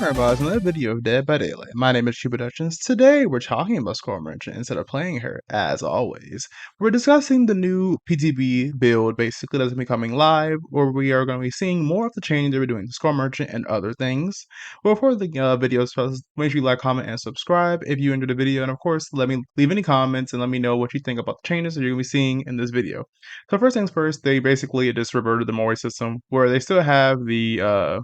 Welcome everybody to another video of Dead by Daylight. My name is Cubeproductions. Today we're talking about Score Merchant instead of playing her, as always. We're discussing the new PTB build basically that's becoming live, where we are going to be seeing more of the changes that we're doing to Score Merchant and other things. But before the video starts, make sure you like, comment, and subscribe if you enjoyed the video, and of course let me leave any comments and let me know what you think about the changes that you're going to be seeing in this video. So first things first, they basically just reverted the Mori system, where they still have the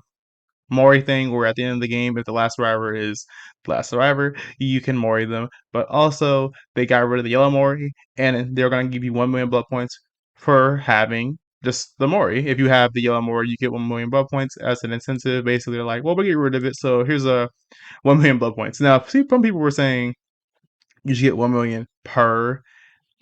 Mori thing where at the end of the game, if the last survivor is the last survivor, you can Mori them. But also, they got rid of the yellow Mori, and they're going to give you 1 million blood points for having just the Mori. If you have the yellow Mori, you get 1 million blood points as an incentive. Basically, they're like, well, we'll get rid of it, so here's a 1 million blood points. Now, see, some people were saying you should get 1 million per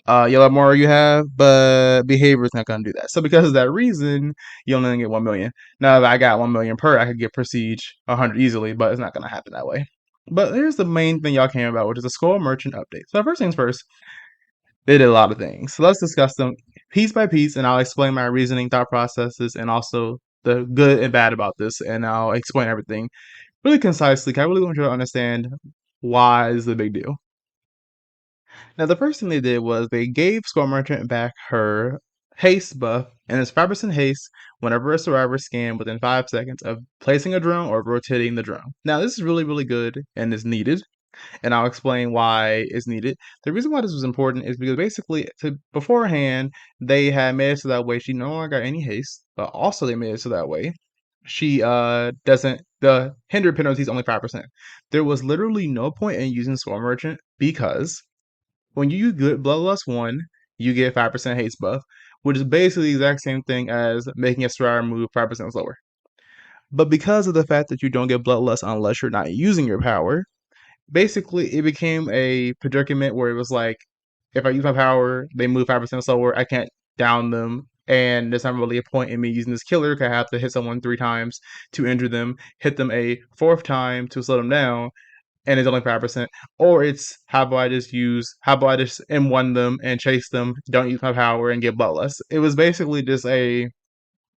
yellow Mori you have, but behavior is not going to do that. So because of that reason, you only get 1 million. Now, if I got 1 million per, I could get Prestige 100 easily, but it's not going to happen that way. But here's the main thing y'all came about, which is a Score Merchant update. So first things first, they did a lot of things. So let's discuss them piece by piece, and I'll explain my reasoning, thought processes, and also the good and bad about this, and I'll explain everything really concisely. I really want you to understand why is the big deal. Now, the first thing they did was they gave Score Merchant back her haste buff, and it's 5% haste whenever a survivor scanned within 5 seconds of placing a drone or rotating the drone. Now, this is really, really good and is needed, and I'll explain why it's needed. The reason why this was important is because basically, beforehand, they had made it so that way she no longer got any haste, but also they made it so that way she doesn't, the hinder penalty is only 5%. There was literally no point in using Score Merchant because when you use Bloodlust 1, you get 5% haste buff, which is basically the exact same thing as making a survivor move 5% slower. But because of the fact that you don't get Bloodlust unless you're not using your power, basically it became a predicament where it was like, if I use my power, they move 5% slower, I can't down them, and there's not really a point in me using this killer because I have to hit someone 3 times to injure them, hit them a 4th time to slow them down, and it's only 5%. Or it's how about I just M1 them and chase them, don't use my power and get bloodless. It was basically just a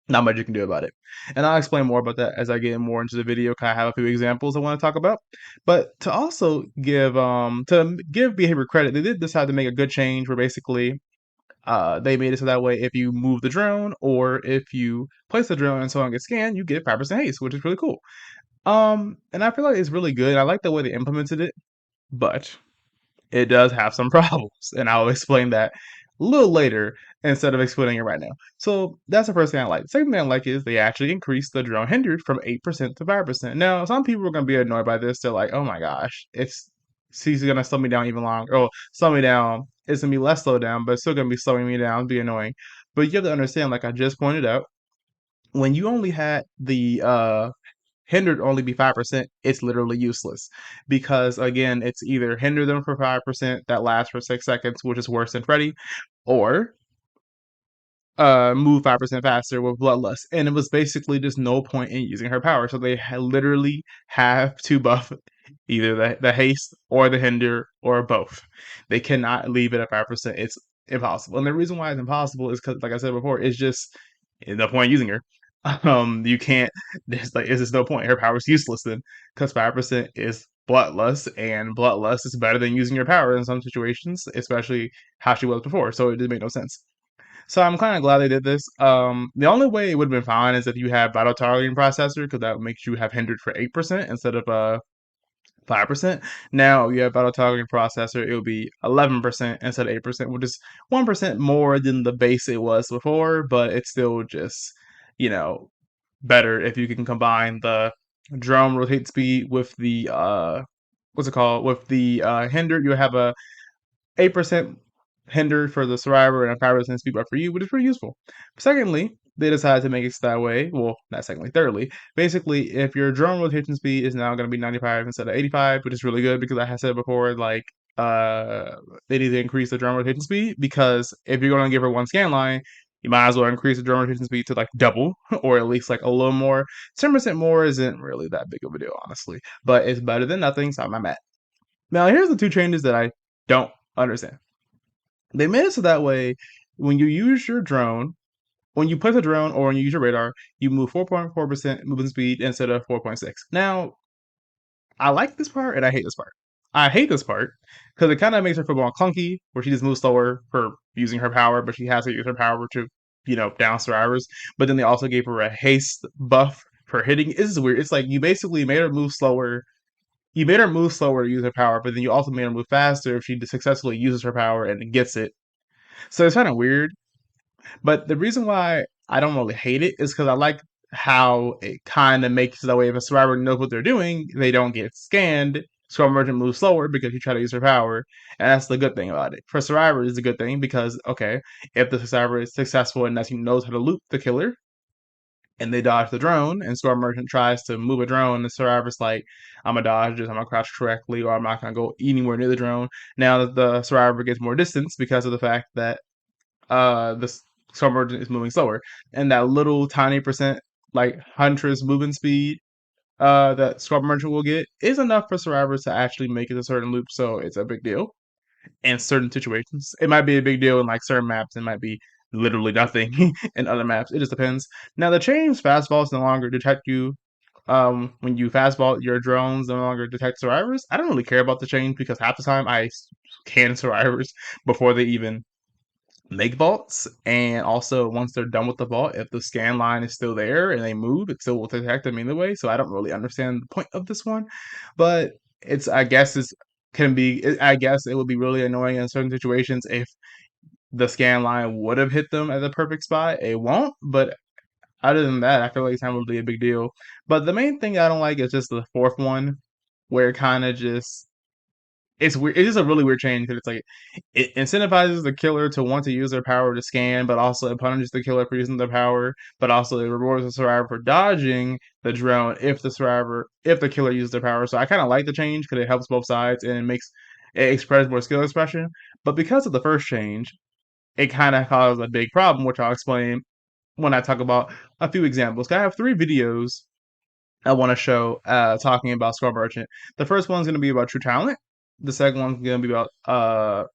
not much you can do about it. And I'll explain more about that as I get more into the video because I have a few examples I want to talk about. But to also give behavior credit, they did decide to make a good change where basically they made it so that way if you move the drone or if you place the drone and someone gets scanned, you get 5% haste, which is really cool. And I feel like it's really good. I like the way they implemented it, but it does have some problems, and I'll explain that a little later instead of explaining it right now. So that's the first thing I like. The second thing I like is they actually increased the drone hindered from 8% to 5%. Now, some people are going to be annoyed by this. They're like, oh my gosh, she's going to slow me down even longer. Oh, slow me down. It's going to be less slow down, but it's still going to be slowing me down, be annoying. But you have to understand, like I just pointed out, when you only had the hindered only be 5%, it's literally useless. Because again, it's either hinder them for 5% that lasts for 6 seconds, which is worse than Freddy, or move 5% faster with Bloodlust. And it was basically just no point in using her power. So they literally have to buff either the haste or the hinder or both. They cannot leave it at 5%. It's impossible. And the reason why it's impossible is because, like I said before, it's just no point using her. You can't. There's just no point. Her power is useless then, because 5% is bloodlust, and bloodlust is better than using your power in some situations, especially how she was before. So it did make no sense. So I'm kind of glad they did this. The only way it would have been fine is if you have battle targeting processor, because that makes you have hindered for 8% instead of 5%. Now you have battle targeting processor, it will be 11% instead of 8%, which is 1% more than the base it was before, but it's still just, better if you can combine the drone rotate speed with the with the hinder. You have a 8% hinder for the survivor and a 5% speed buff for you, which is pretty useful. Secondly, they decided to make it that way. Well, not secondly, thirdly. Basically, if your drone rotation speed is now going to be 95 instead of 85, which is really good because I had said before, like, they need to increase the drone rotation speed because if you're going to give her one scan line, you might as well increase the drone rotation speed to like double or at least like a little more. 10% more isn't really that big of a deal, honestly, but it's better than nothing, so I'm at. Now, here's the 2 changes that I don't understand. They made it so that way when you use your drone, when you place a drone or when you use your radar, you move 4.4% movement speed instead of 4.6. Now, I like this part and I hate this part. I hate this part because it kind of makes her feel more clunky, where she just moves slower for using her power, but she has to use her power to, down survivors. But then they also gave her a haste buff for hitting. This is weird. It's like you basically made her move slower. You made her move slower to use her power, but then you also made her move faster if she successfully uses her power and gets it. So it's kind of weird. But the reason why I don't really hate it is because I like how it kind of makes the way if a survivor knows what they're doing, they don't get scanned. Scrum Merchant moves slower because you try to use her power, and that's the good thing about it. For survivors, it's a good thing because okay, if the survivor is successful and that he knows how to loop the killer, and they dodge the drone, and Scrum Merchant tries to move a drone, the survivor's like, I'm gonna dodge this, I'm gonna crouch correctly, or I'm not gonna go anywhere near the drone. Now the survivor gets more distance because of the fact that the Scrum Merchant is moving slower, and that little tiny percent like Huntress movement speed that Scrum Merchant will get is enough for survivors to actually make it a certain loop. So it's a big deal in certain situations. It might be a big deal in like certain maps. It might be literally nothing in other maps. It just depends. Now the change fastballs no longer detect you. When you fastball, your drones no longer detect survivors. I don't really care about the change because half the time I can survivors before they even make vaults, and also once they're done with the vault, if the scan line is still there and they move, it still will detect them either way. So I don't really understand the point of this one, but it's I guess it's can be I guess it would be really annoying in certain situations if the scan line would have hit them at the perfect spot. It won't, but other than that, I feel like it's not really a big deal. But the main thing I don't like is just the fourth one, where it kind of just it's weird. It is a really weird change because it's like it incentivizes the killer to want to use their power to scan, but also it punishes the killer for using their power, but also it rewards the survivor for dodging the drone if the killer uses their power. So I kind of like the change because it helps both sides and it expresses more skill expression. But because of the first change, it kind of caused a big problem, which I'll explain when I talk about a few examples. I have 3 videos I want to show talking about Scrum Merchant. The first one's going to be about TrueTalent. The second one's going to be about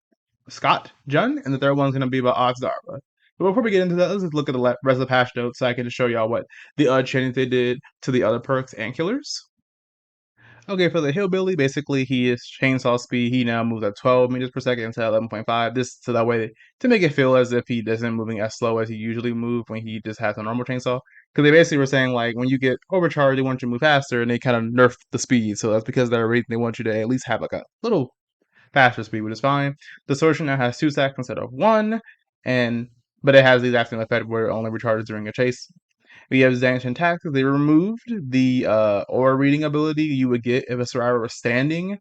Scott Jun, and the third one's going to be about Otzdarva. But before we get into that, let's just look at the rest of the patch notes so I can just show y'all what the changes they did to the other perks and killers. Okay, for the Hillbilly, basically he is chainsaw speed. He now moves at 12 meters per second instead of 11.5. This so that way to make it feel as if he isn't moving as slow as he usually moves when he just has a normal chainsaw. Because they basically were saying like when you get overcharged, they want you to move faster, and they kind of nerfed the speed. So that's because they're they want you to at least have like a little faster speed, which is fine. The Sorcerer now has 2 stacks instead of 1, and but it has the exact same effect where it only recharges during a chase. We have Zanchin Tactics. They removed the aura reading ability you would get if a survivor was standing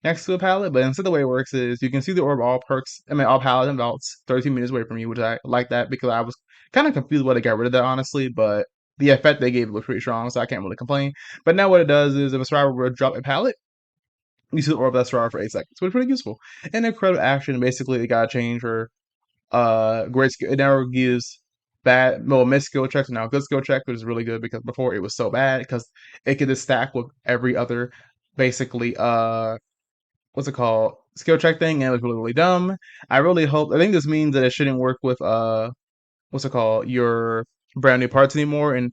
next to a pallet, but instead the way it works is you can see the orb all pallets and vaults 13 meters away from you, which I like that because I was kind of confused why they got rid of that honestly, but the effect they gave was pretty strong, so I can't really complain. But now what it does is if a survivor would drop a pallet, you see the orb of that survivor for 8 seconds, which is pretty useful. And incredible action, basically it got a change for great skill. It now gives missed skill checks and now good skill check, which is really good because before it was so bad because it could just stack with every other basically what's it called skill check thing, and it was really really dumb. I think this means that it shouldn't work with what's it called your brand new parts anymore, and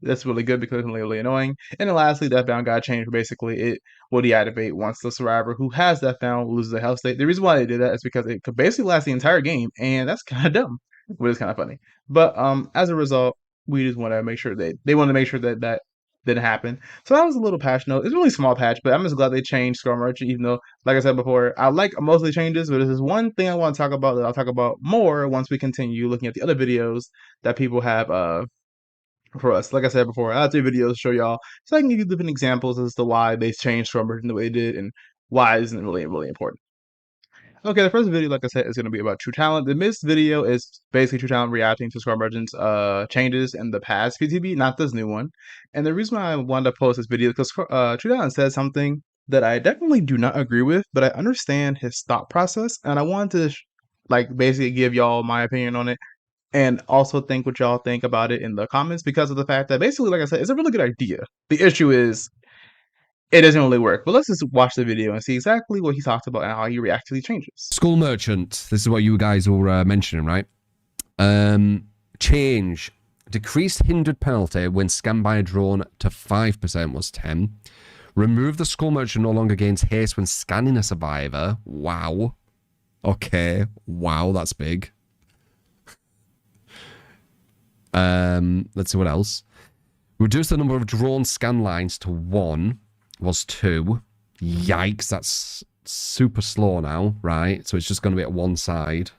that's really good because it's really, really annoying. And then lastly, Deathbound got changed. Basically, it will deactivate once the survivor who has Deathbound loses a health state. The reason why they did that is because it could basically last the entire game, and that's kind of dumb, but it's kind of funny. But as a result, we just want to make sure they want to make sure that that didn't happen. So that was a little patch note. It's a really small patch, but I'm just glad they changed Scrum Merchant, even though, like I said before, I like most of the changes, but this is one thing I want to talk about that I'll talk about more once we continue looking at the other videos that people have for us. Like I said before, I have 3 videos to show y'all, so I can give you different examples as to why they changed Scrum Merchant the way they did and why isn't really, really important. Okay, the first video, like I said, is going to be about TrueTalent. The missed video is basically TrueTalent reacting to Scrum Merchant's changes in the past PTB, not this new one. And the reason why I wanted to post this video is because TrueTalent says something that I definitely do not agree with, but I understand his thought process, and I wanted to like basically give y'all my opinion on it and also think what y'all think about it in the comments because of the fact that basically, like I said, it's a really good idea. The issue is it doesn't really work. But let's just watch the video and see exactly what he talked about and how he reacts to these changes. Skull Merchant. This is what you guys were mentioning, right? Change. Decreased hindered penalty when scanned by a drone to 5% was 10. Remove the skull merchant no longer gains haste when scanning a survivor. Wow. Okay. Wow, that's big. Let's see what else. Reduce the number of drawn scan lines to 1. Was 2. Yikes, that's super slow now, right? So it's just going to be at one side.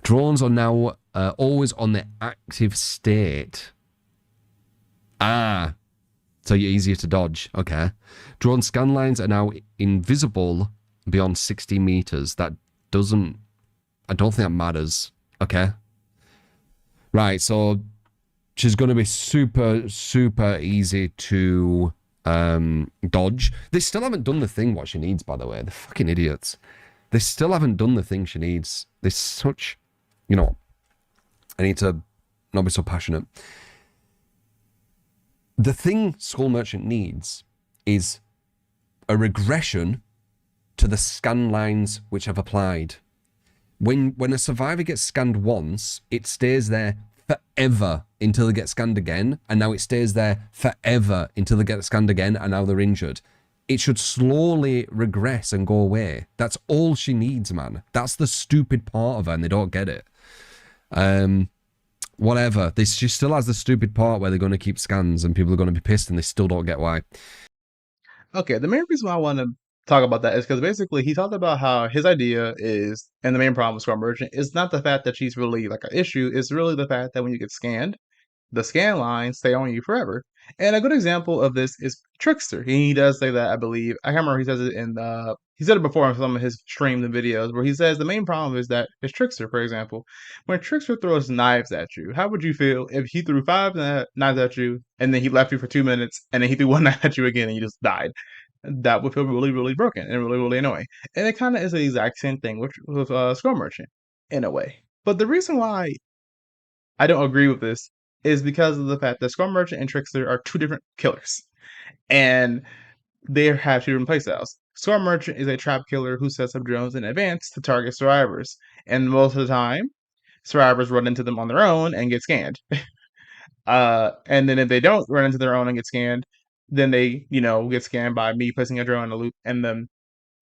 Drones are now always on the active state. Ah, so you're easier to dodge. Okay. Drone scan lines are now invisible beyond 60 meters. That doesn't... I don't think that matters. Okay. Right, so she's going to be super, super easy to dodge. They still haven't done the thing what she needs, by the way. They're fucking idiots. They still haven't done the thing she needs. They're such... You know, I need to not be so passionate. The thing Skull Merchant needs is a regression to the scan lines which have applied. When a survivor gets scanned once, it stays there forever until they get scanned again, and now it stays there forever until they get scanned again, and now they're injured. It should slowly regress and go away. That's all she needs, man. That's the stupid part of her, and they don't get it. Whatever. She still has the stupid part where they're going to keep scans, and people are going to be pissed, and they still don't get why. Okay, the main reason why I want to talk about that is because basically he talked about how his idea is, and the main problem with Scrum Merchant is not the fact that she's really like an issue, it's really the fact that when you get scanned, the scan lines stay on you forever. And a good example of this is Trickster. He does say that, I believe. I can't remember. He says it in the. He said it before in some of his streams and videos, where he says the main problem is that it's Trickster, for example. When Trickster throws knives at you, how would you feel if he threw five knives at you and then he left you for 2 minutes and then he threw one knife at you again and you just died? That would feel really, really broken and really, really annoying. And it kind of is the exact same thing with Scrum Merchant in a way. But the reason why I don't agree with this is because of the fact that Scrum Merchant and Trickster are two different killers. And they have two different playstyles. Scrum Merchant is a trap killer who sets up drones in advance to target survivors. And most of the time, survivors run into them on their own and get scanned. And then if they don't run into their own and get scanned, then they, get scanned by me placing a drone in a loop and them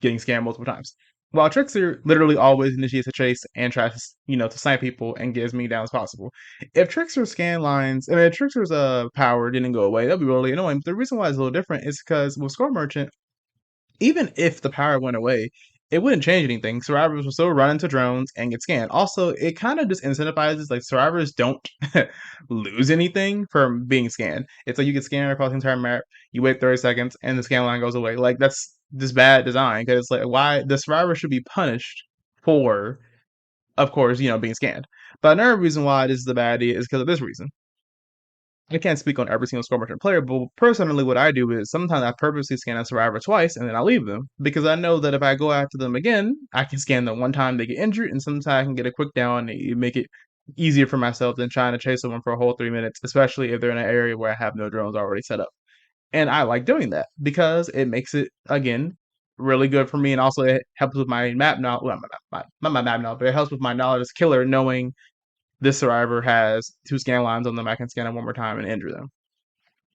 getting scanned multiple times. While Trickster literally always initiates a chase and tries, to snipe people and get as many down as possible. If Trickster's scan lines, if Trickster's power didn't go away, that'd be really annoying. But the reason why it's a little different is because with Score Merchant, even if the power went away, it wouldn't change anything. Survivors will still run into drones and get scanned. Also, it kind of just incentivizes like survivors don't lose anything from being scanned. It's like you get scanned across the entire map, you wait 30 seconds, and the scan line goes away. Like that's this bad design because it's like why the survivor should be punished for, of course, being scanned. But another reason why this is a bad idea is because of this reason. I can't speak on every single Score Merchant player, but personally, what I do is sometimes I purposely scan a survivor twice and then I leave them because I know that if I go after them again, I can scan them one time they get injured, and sometimes I can get a quick down and make it easier for myself than trying to chase someone for a whole 3 minutes, especially if they're in an area where I have no drones already set up. And I like doing that because it makes it, again, really good for me, and also it helps with my map knowledge. Well, not my map knowledge, but it helps with my knowledge as killer, knowing this survivor has two scan lines on them. I can scan them one more time and injure them.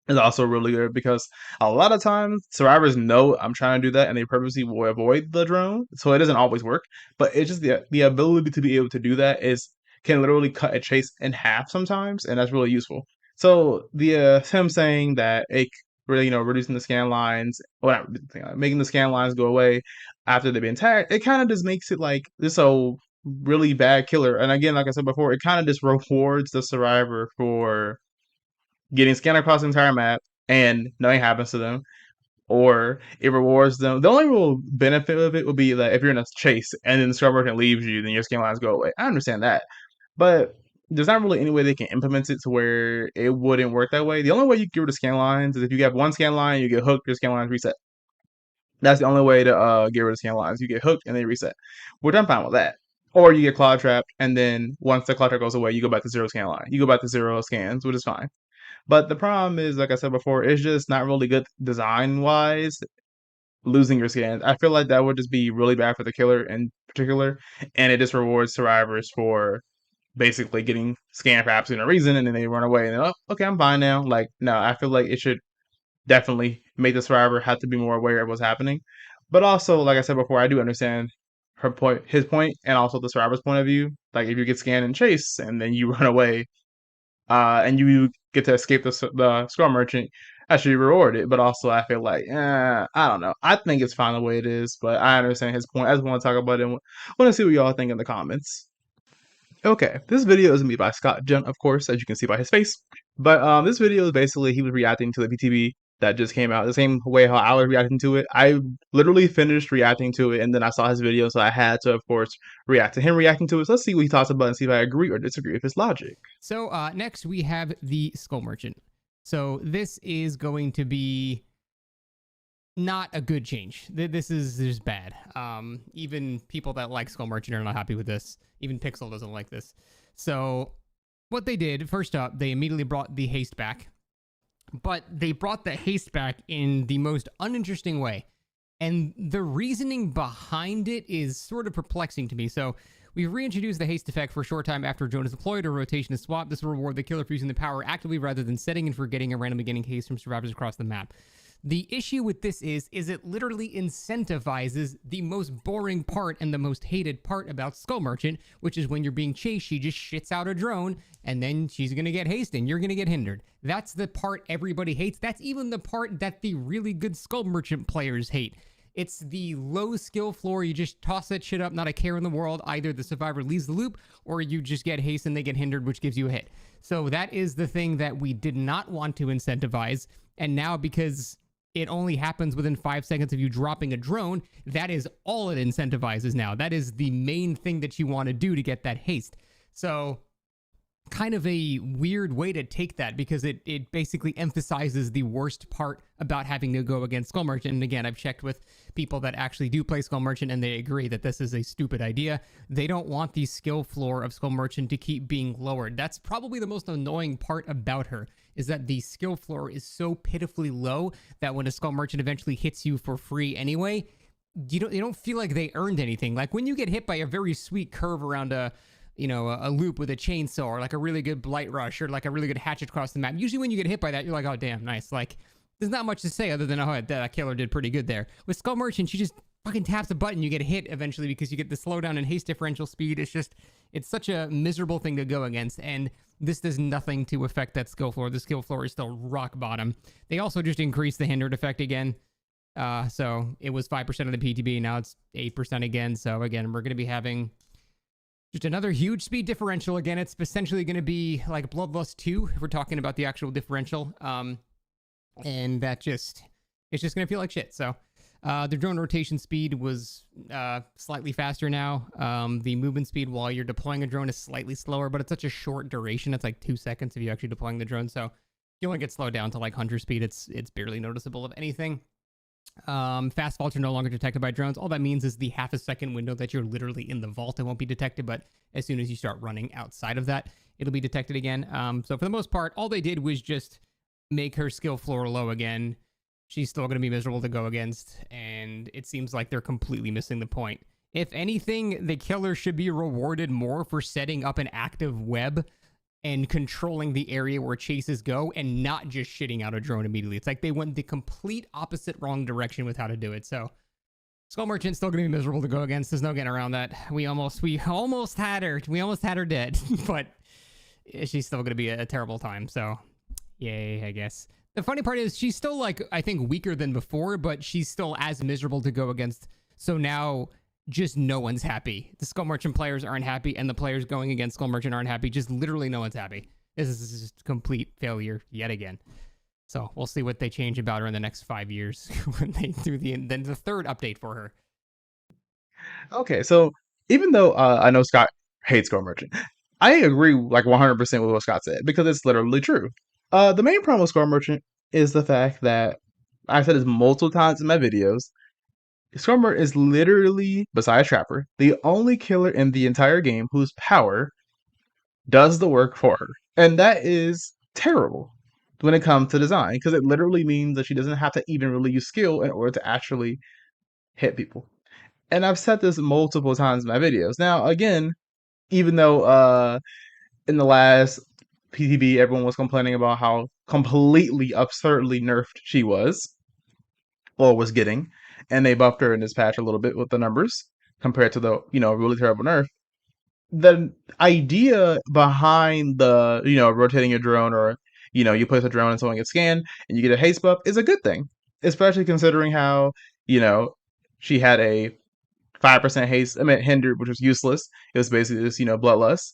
It's also really good because a lot of times survivors know I'm trying to do that and they purposely will avoid the drone, so it doesn't always work. But it's just the ability to be able to do that is can literally cut a chase in half sometimes, and that's really useful. So the him saying that it really reducing the scan lines, well, not making the scan lines go away after they've been tagged, it kind of just makes it like this old really bad killer. And again, like I said before, it kind of just rewards the survivor for getting scanned across the entire map and nothing happens to them, or it rewards them. The only real benefit of it would be that if you're in a chase and then the scrub merchant leaves you, then your scan lines go away. I understand that, but there's not really any way they can implement it to where it wouldn't work that way. The only way you get rid of scan lines is if you have one scan line, you get hooked, your scan lines reset. That's the only way to get rid of scan lines. You get hooked and they reset, which I'm fine with that. Or you get claw trapped, and then once the claw trap goes away, you go back to zero scan line. You go back to zero scans, which is fine. But the problem is, like I said before, it's just not really good design wise. Losing your scans, I feel like that would just be really bad for the killer in particular, and it just rewards survivors for basically getting scanned for absolutely no reason, and then they run away and they're like, oh, okay, I'm fine now. Like, no, I feel like it should definitely made the survivor have to be more aware of what's happening. But also, like I said before, I do understand his point, and also the survivor's point of view. Like if you get scanned and chased, and then you run away, and you get to escape the skull merchant, that should be rewarded. But also, I feel like, I don't know. I think it's fine the way it is, but I understand his point. I just want to talk about it. And want to see what y'all think in the comments. Okay, this video is made by Scott Junt, of course, as you can see by his face. But this video is basically he was reacting to the PTB that just came out, the same way how I was reacting to it. I literally finished reacting to it, and then I saw his video, so I had to, of course, react to him reacting to it. So let's see what he talks about and see if I agree or disagree with his logic. So next we have the Skull Merchant. So this is going to be not a good change. This is just bad. Even people that like Skull Merchant are not happy with this. Even Pixel doesn't like this. So what they did, first up, they immediately brought the haste back. But they brought the haste back in the most uninteresting way. And the reasoning behind it is sort of perplexing to me. So we've reintroduced the haste effect for a short time after a drone is deployed or rotation is swapped. This will reward the killer for using the power actively rather than setting and forgetting and randomly getting haste from survivors across the map. The issue with this is it literally incentivizes the most boring part and the most hated part about Skull Merchant, which is when you're being chased, she just shits out a drone, and then she's going to get haste and you're going to get hindered. That's the part everybody hates. That's even the part that the really good Skull Merchant players hate. It's the low skill floor. You just toss that shit up, not a care in the world. Either the survivor leaves the loop or you just get haste and they get hindered, which gives you a hit. So that is the thing that we did not want to incentivize. And now because it only happens within 5 seconds of you dropping a drone, that is all it incentivizes now. That is the main thing that you want to do to get that haste. So kind of a weird way to take that, because it basically emphasizes the worst part about having to go against Skull Merchant. And again, I've checked with people that actually do play Skull Merchant, and they agree that this is a stupid idea. They don't want the skill floor of Skull Merchant to keep being lowered. That's probably the most annoying part about her, is that the skill floor is so pitifully low that when a Skull Merchant eventually hits you for free anyway, you don't feel like they earned anything. Like when you get hit by a very sweet curve around a loop with a chainsaw, or like a really good blight rush, or like a really good hatchet across the map. Usually when you get hit by that, you're like, oh, damn, nice. Like, there's not much to say other than, oh, that killer did pretty good there. With Skull Merchant, she just fucking taps a button, you get hit eventually because you get the slowdown and haste differential speed. It's such a miserable thing to go against, and this does nothing to affect that skill floor. The skill floor is still rock bottom. They also just increased the hindered effect again. So it was 5% of the PTB, now it's 8% again. So again, we're going to be having just another huge speed differential. Again, it's essentially going to be like Bloodlust 2 if we're talking about the actual differential. And it's just going to feel like shit. So the drone rotation speed was slightly faster now. The movement speed while you're deploying a drone is slightly slower, but it's such a short duration. It's like 2 seconds if you're actually deploying the drone. So if you want to get slowed down to like hunter speed, it's barely noticeable if anything. Fast vaults are no longer detected by drones. All that means is the half a second window that you're literally in the vault, it won't be detected, but as soon as you start running outside of that, it'll be detected again. So for the most part, all they did was just make her skill floor low again. She's still going to be miserable to go against, and it seems like they're completely missing the point. If anything, the killer should be rewarded more for setting up an active web and controlling the area where chases go, and not just shitting out a drone immediately. It's like they went the complete opposite wrong direction with how to do it. So Skull Merchant's still going to be miserable to go against. There's no getting around that. We almost had her. We almost had her dead, but she's still going to be a terrible time. So yay, I guess. The funny part is she's still, like, I think weaker than before, but she's still as miserable to go against. So now just no one's happy. The Skull Merchant players aren't happy, and the players going against Skull Merchant aren't happy. Just literally no one's happy. This is just complete failure yet again. So we'll see what they change about her in the next 5 years when they do the third update for her. Okay, so even though I know Scott hates Skull Merchant, I agree like 100% with what Scott said, because it's literally true. The main problem with Skull Merchant is the fact that I've said this multiple times in my videos. Skull Merchant is literally, besides Trapper, the only killer in the entire game whose power does the work for her. And that is terrible when it comes to design, because it literally means that she doesn't have to even really use skill in order to actually hit people. And I've said this multiple times in my videos. Now, again, even though in the last PTB everyone was complaining about how completely absurdly nerfed she was or was getting, and they buffed her in this patch a little bit with the numbers compared to the really terrible nerf. The idea behind the rotating your drone, or you place a drone and someone gets scanned and you get a haste buff, is a good thing, especially considering how she had a 5% haste, hindered, which was useless. It was basically just bloodlust.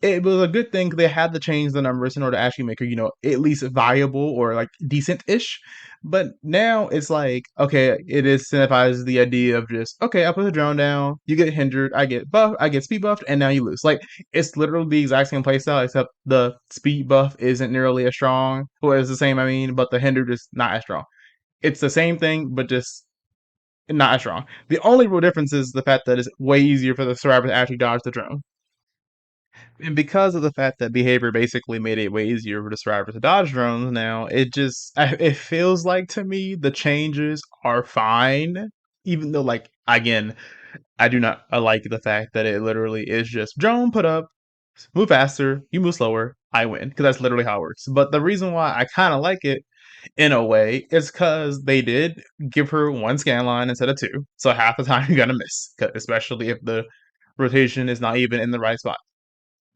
It was a good thing they had to change the numbers in order to actually make her, at least viable or like decent-ish. But now it's like, okay, it incentivizes the idea of just, okay, I put the drone down, you get hindered, I get buff, I get speed buffed, and now you lose. Like, it's literally the exact same playstyle, except the speed buff isn't nearly as strong. Well, it's the same, but the hindered is not as strong. It's the same thing, but just not as strong. The only real difference is the fact that it's way easier for the survivor to actually dodge the drone. And because of the fact that behavior basically made it way easier for the survivors to dodge drones now, it feels like to me the changes are fine, even though, like, again, I do not like the fact that it literally is just drone put up, move faster, you move slower, I win, because that's literally how it works. But the reason why I kind of like it in a way is because they did give her one scan line instead of two, so half the time you're gonna miss, especially if the rotation is not even in the right spot.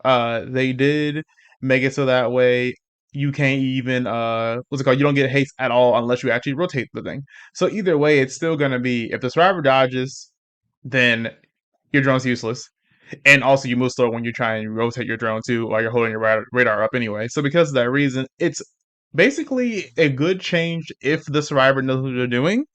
They did make it so that way you can't even what's it called? You don't get haste at all unless you actually rotate the thing. So either way, it's still gonna be, if the survivor dodges, then your drone's useless. And also you move slow when you try and rotate your drone too while you're holding your radar up anyway. So because of that reason, it's basically a good change if the survivor knows what they're doing,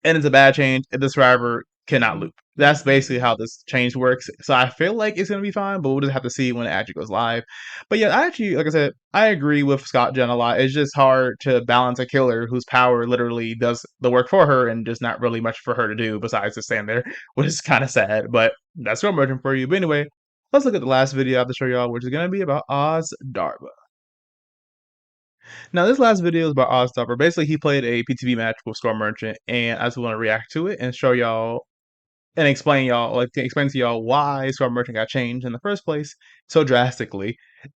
and it's a bad change if the survivor cannot loop. That's basically how this change works. So I feel like it's gonna be fine, but we'll just have to see when it actually goes live. But yeah, I actually, like I said, I agree with Scott Jen a lot. It's just hard to balance a killer whose power literally does the work for her and just not really much for her to do besides just stand there, which is kind of sad. But that's what I'm merging for you. But anyway, let's look at the last video I have to show y'all, which is gonna be about Otzdarva. Now, this last video is about Otzdarva. Basically, he played a PTB match with Storm Merchant, and I just want to react to it and show y'all and explain to y'all why Storm Merchant got changed in the first place so drastically,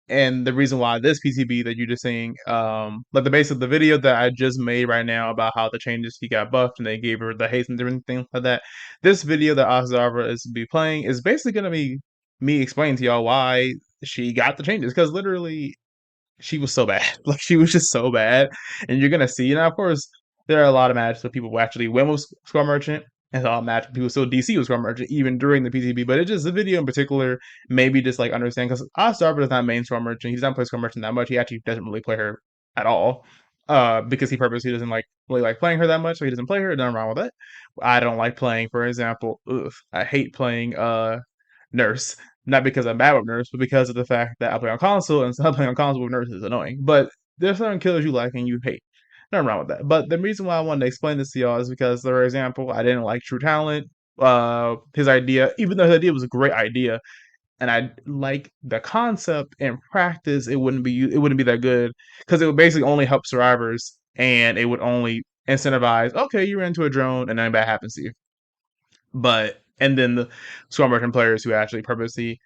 and the reason why this PTB that you're just seeing, like the base of the video that I just made right now about how the changes he got buffed and they gave her the haste and different things like that. This video that Otzdarva is be playing is basically gonna be me explaining to y'all why she got the changes, because literally she was so bad. Like, she was just so bad. And you're gonna see. Now, of course, there are a lot of matches where people will actually win with Squad Merchant, and a lot of matches people still DC with Squad Merchant, even during the PTB. But it's just the video in particular, maybe just like understand, because Otzdarva does not main Squad Merchant. He doesn't play Squad Merchant that much. He actually doesn't really play her at all. Because he purposely doesn't really like playing her that much, so he doesn't play her. Nothing wrong with that. I don't like playing, for example, I hate playing Nurse. Not because I'm bad with Nurse, but because of the fact that I play on console, and so playing on console with Nurse is annoying. But there's certain killers you like and you hate. Nothing wrong with that. But the reason why I wanted to explain this to y'all is because, for example, I didn't like TrueTalent. His idea, even though his idea was a great idea, and I like the concept, in practice it wouldn't be that good, because it would basically only help survivors, and it would only incentivize, okay, you ran into a drone and nothing bad happens to you. And then the Storm Merchant players who actually purposely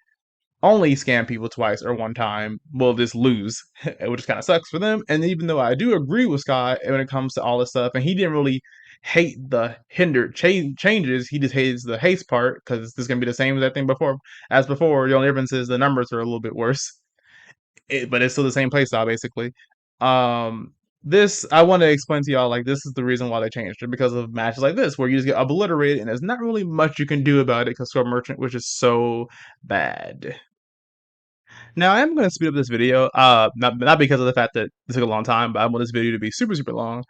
only scam people twice or one time will just lose, which kind of sucks for them. And even though I do agree with Scott when it comes to all this stuff, and he didn't really hate the hindered changes, he just hates the haste part, because this is going to be the same as that thing before. As before, the only difference is the numbers are a little bit worse, but it's still the same playstyle, basically. This, I want to explain to y'all, like, this is the reason why they changed it, because of matches like this, where you just get obliterated, and there's not really much you can do about it, because Sword Merchant, which is so bad. Now, I am going to speed up this video, not because of the fact that this took a long time, but I want this video to be super, super long.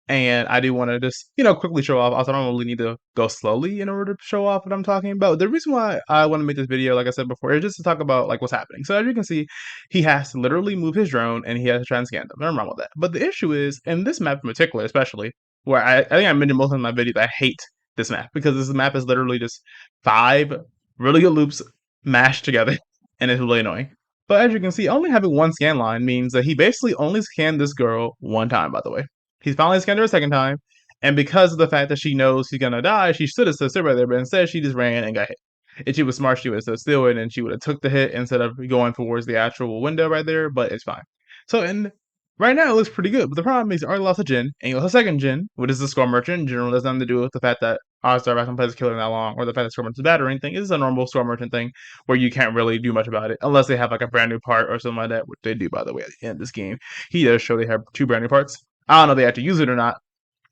And I do want to just, quickly show off. Also, I don't really need to go slowly in order to show off what I'm talking about. The reason why I want to make this video, like I said before, is just to talk about, like, what's happening. So as you can see, he has to literally move his drone, and he has to try and scan them. Nothing wrong with that. But the issue is, in this map in particular, especially, where I think I mentioned most of my videos, I hate this map, because this map is literally just 5 really good loops mashed together, and it's really annoying. But as you can see, only having one scan line means that he basically only scanned this girl one time, by the way. He's finally scanned her a second time, and because of the fact that she knows she's gonna die, she should have stood still right there, but instead she just ran and got hit. If she was smart, she would have stood still, and she would have took the hit instead of going towards the actual window right there, but it's fine. So, and right now it looks pretty good, but the problem is you already lost a gen, and you lost a second gen, which is the score merchant. In general, it has nothing to do with the fact that Otzdarva hasn't played this killer that long, or the fact that score merchant's bad or anything. It's a normal score merchant thing where you can't really do much about it unless they have like a brand new part or something like that, which they do, by the way, at the end of this game. He does show they have 2 brand new parts. I don't know if they have to use it or not,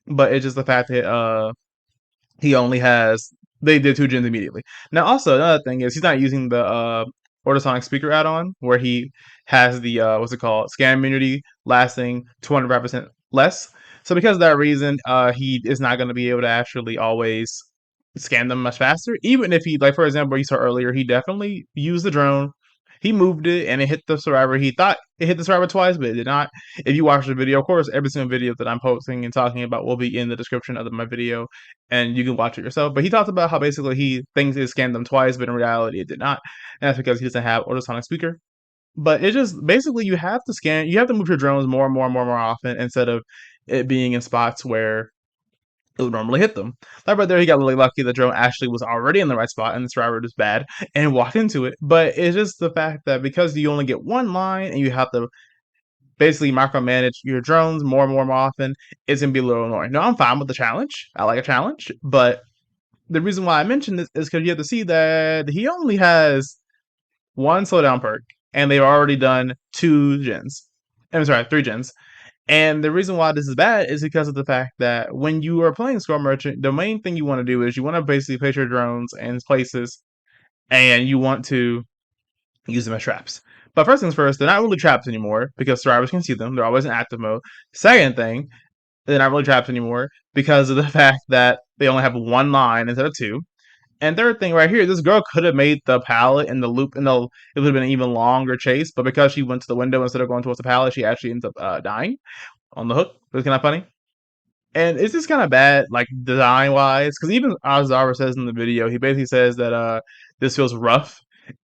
but it's just the fact that he only has they did 2 gens immediately. Now, also another thing is he's not using the Ortosonic speaker add-on where he has the what's it called, scan immunity lasting 205% less. So because of that reason, he is not going to be able to actually always scan them much faster. Even if he, like for example, you saw earlier, he definitely used the drone. He moved it and it hit the survivor. He thought it hit the survivor twice, but it did not. If you watch the video, of course, every single video that I'm posting and talking about will be in the description of my video, and you can watch it yourself. But he talked about how basically he thinks it scanned them twice, but in reality it did not. And that's because he doesn't have ultrasonic speaker. But it's just basically you have to scan, you have to move your drones more and more and more and more often instead of it being in spots where it would normally hit them. Like right there, he got really lucky. The drone actually was already in the right spot, and the survivor was bad and walked into it. But it's just the fact that because you only get one line and you have to basically micromanage your drones more and more and more often, it's gonna be a little annoying. No, I'm fine with the challenge. I like a challenge, but the reason why I mentioned this is because you have to see that he only has one slowdown perk, and they've already done 2 gens. I'm sorry, 3 gens. And the reason why this is bad is because of the fact that when you are playing Score Merchant, the main thing you want to do is you want to basically place your drones in places, and you want to use them as traps. But first things first, they're not really traps anymore because survivors can see them. They're always in active mode. Second thing, they're not really traps anymore because of the fact that they only have 1 line instead of 2. And third thing right here, this girl could have made the pallet and the loop, and it would have been an even longer chase. But because she went to the window instead of going towards the pallet, she actually ends up dying on the hook. It was kind of funny. And it's just kind of bad, like design wise, because even Otzdarva says in the video, he basically says that this feels rough,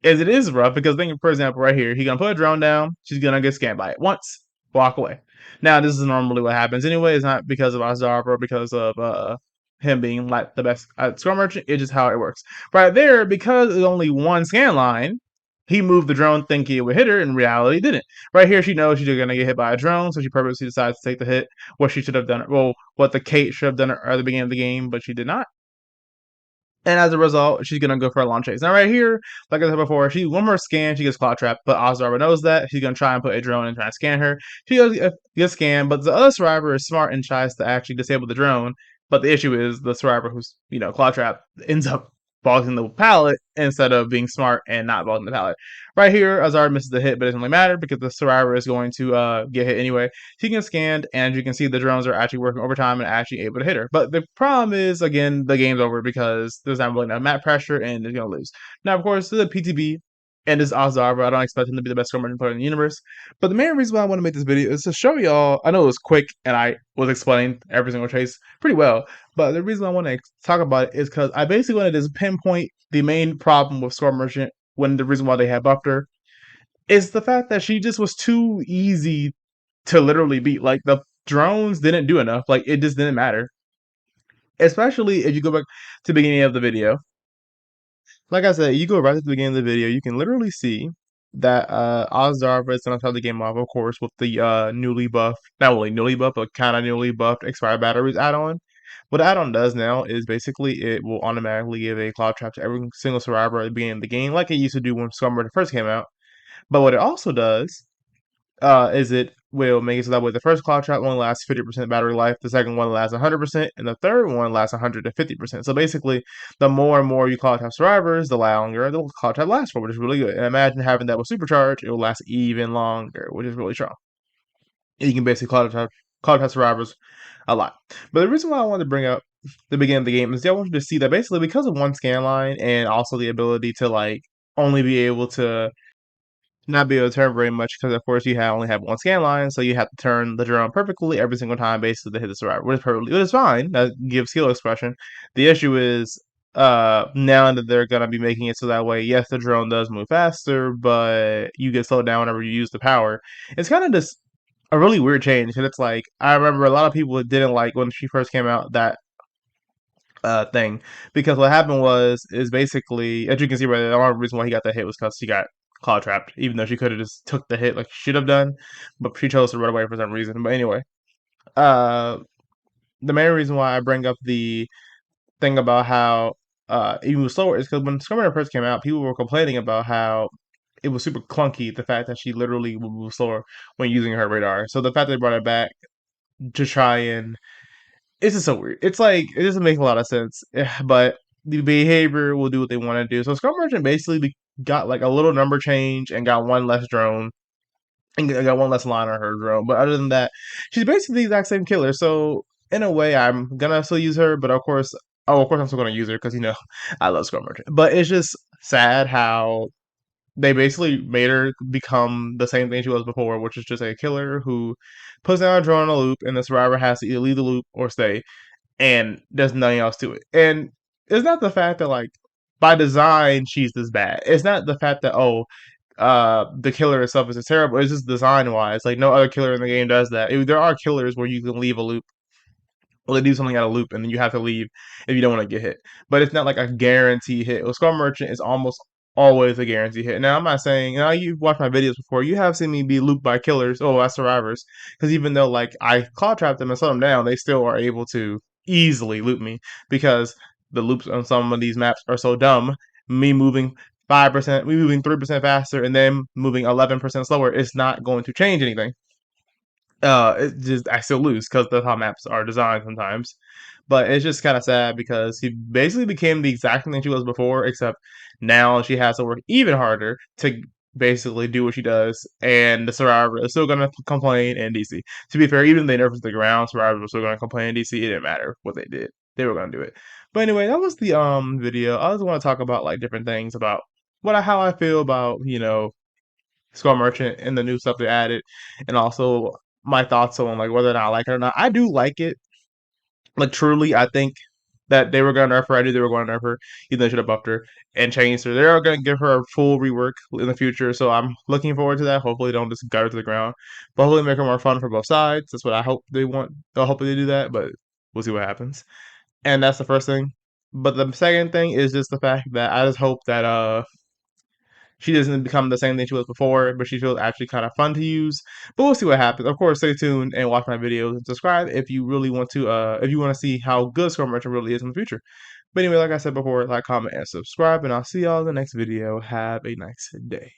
as it is rough. Because think, for example, right here, he's gonna put a drone down, she's gonna get scanned by it once, walk away. Now this is normally what happens anyway. It's not because of Otzdarva or because of him being like the best at Scrum Merchant. It's just how it works. Right there, because it's only 1 scan line, he moved the drone thinking it would hit her. In reality, it didn't. Right here, she knows she's going to get hit by a drone, so she purposely decides to take the hit. What she should have done, well, what the Kate should have done at the beginning of the game, but she did not. And as a result, she's going to go for a long chase. Now, right here, like I said before, she one more scan, she gets cloud trapped, but Otzdarva knows that. She's going to try and put a drone and try and scan her. She gets scanned, but the other survivor is smart and tries to actually disable the drone. But the issue is the survivor who's, cloud trapped ends up vaulting the pallet instead of being smart and not vaulting the pallet. Right here, Azar misses the hit, but it doesn't really matter because the survivor is going to get hit anyway. She gets scanned, and you can see the drones are actually working overtime and actually able to hit her. But the problem is, again, the game's over because there's not really enough map pressure, and they're going to lose. Now, of course, this is a PTB, and this is Otzdarva. I don't expect him to be the best score player in the universe. But the main reason why I want to make this video is to show y'all, I know it was quick, and I was explaining every single chase pretty well, but the reason I want to talk about it is because I basically wanted to pinpoint the main problem with Score Merchant when the reason why they had buffed her is the fact that she just was too easy to literally beat. Like, the drones didn't do enough. Like, it just didn't matter. Especially if you go back to the beginning of the video. Like I said, you go right to the beginning of the video, you can literally see that Otzdarva is going to start the game off, of course, with the newly buffed, not really newly buffed, but kind of newly buffed expired batteries add-on. What the add-on does now is basically it will automatically give a cloud trap to every single survivor at the beginning of the game, like it used to do when Scumber first came out. But what it also does is it will make it so that way the first cloud trap only lasts 50% battery life, the second one lasts 100%, and the third one lasts 150%. So basically, the more and more you cloud trap survivors, the longer the cloud trap lasts for, which is really good. And imagine having that with supercharge, it will last even longer, which is really strong. You can basically cloud trap survivors a lot. But the reason why I wanted to bring up the beginning of the game is I want you to see that basically because of 1 scan line and also the ability to like only be able to not be able to turn very much because of course you only have 1 scan line, so you have to turn the drone perfectly every single time basically to hit the survivor, which is fine. That gives skill expression. The issue is now that they're gonna be making it so that way, yes, the drone does move faster, but you get slowed down whenever you use the power. It's kind of just a really weird change, and it's like I remember a lot of people didn't like when she first came out that thing because what happened is basically, as you can see right there, the only reason why he got that hit was because he got claw trapped, even though she could have just took the hit like she should have done, but she chose to run away for some reason. But anyway, uh, the main reason why I bring up the thing about how it was slower is because when Scrum first came out, people were complaining about how it was super clunky. The fact that she literally would move slower when using her radar. So the fact they brought it back to try and it's just so weird. It's like it doesn't make a lot of sense, but the behavior will do what they want to do. So Scrum Merchant basically got like a little number change and got one less drone and got one less line on her drone. But other than that, she's basically the exact same killer. So in a way, I'm gonna still use her, but of course, I'm still gonna use her because I love Scrum Merchant. But it's just sad how they basically made her become the same thing she was before, which is just a killer who puts down a drone in a loop, and the survivor has to either leave the loop or stay, and there's nothing else to it. And it's not the fact that like by design she's this bad. It's not the fact that the killer itself is just terrible. It's just design wise. Like no other killer in the game does that. There are killers where you can leave a loop. Well, they do something out of loop, and then you have to leave if you don't want to get hit. But it's not like a guarantee hit. With Skull Merchant, it's almost always a guarantee hit. Now, I'm not saying, you've watched my videos before. You have seen me be looped by killers, by survivors. Because even though, like, I claw trap them and slow them down, they still are able to easily loop me. Because the loops on some of these maps are so dumb. Me moving 5%, me moving 3% faster, and then moving 11% slower is not going to change anything. It just I still lose because that's how maps are designed sometimes. But it's just kind of sad because he basically became the exact thing she was before, except now she has to work even harder to basically do what she does, and the survivor is still gonna complain in DC. To be fair, even if they nerfed the ground, survivors were still gonna complain in DC. It didn't matter what they did; they were gonna do it. But anyway, that was the video. I just want to talk about like different things about how I feel about Skull Merchant and the new stuff they added, and also my thoughts on like whether or not I like it or not. I do like it. Like truly, I think that they were going to nerf her. I knew they were going to nerf her. Even though they should have buffed her and changed her. They are going to give her a full rework in the future. So I'm looking forward to that. Hopefully, they don't just gut her to the ground. But hopefully, make her more fun for both sides. That's what I hope they want. I hope they do that. But we'll see what happens. And that's the first thing. But the second thing is just the fact that I just hope that she doesn't become the same thing she was before, but she feels actually kind of fun to use. But we'll see what happens. Of course, stay tuned and watch my videos and subscribe if you really want to. If you want to see how good Scrum Merchant really is in the future. But anyway, like I said before, like, comment, and subscribe, and I'll see y'all in the next video. Have a nice day.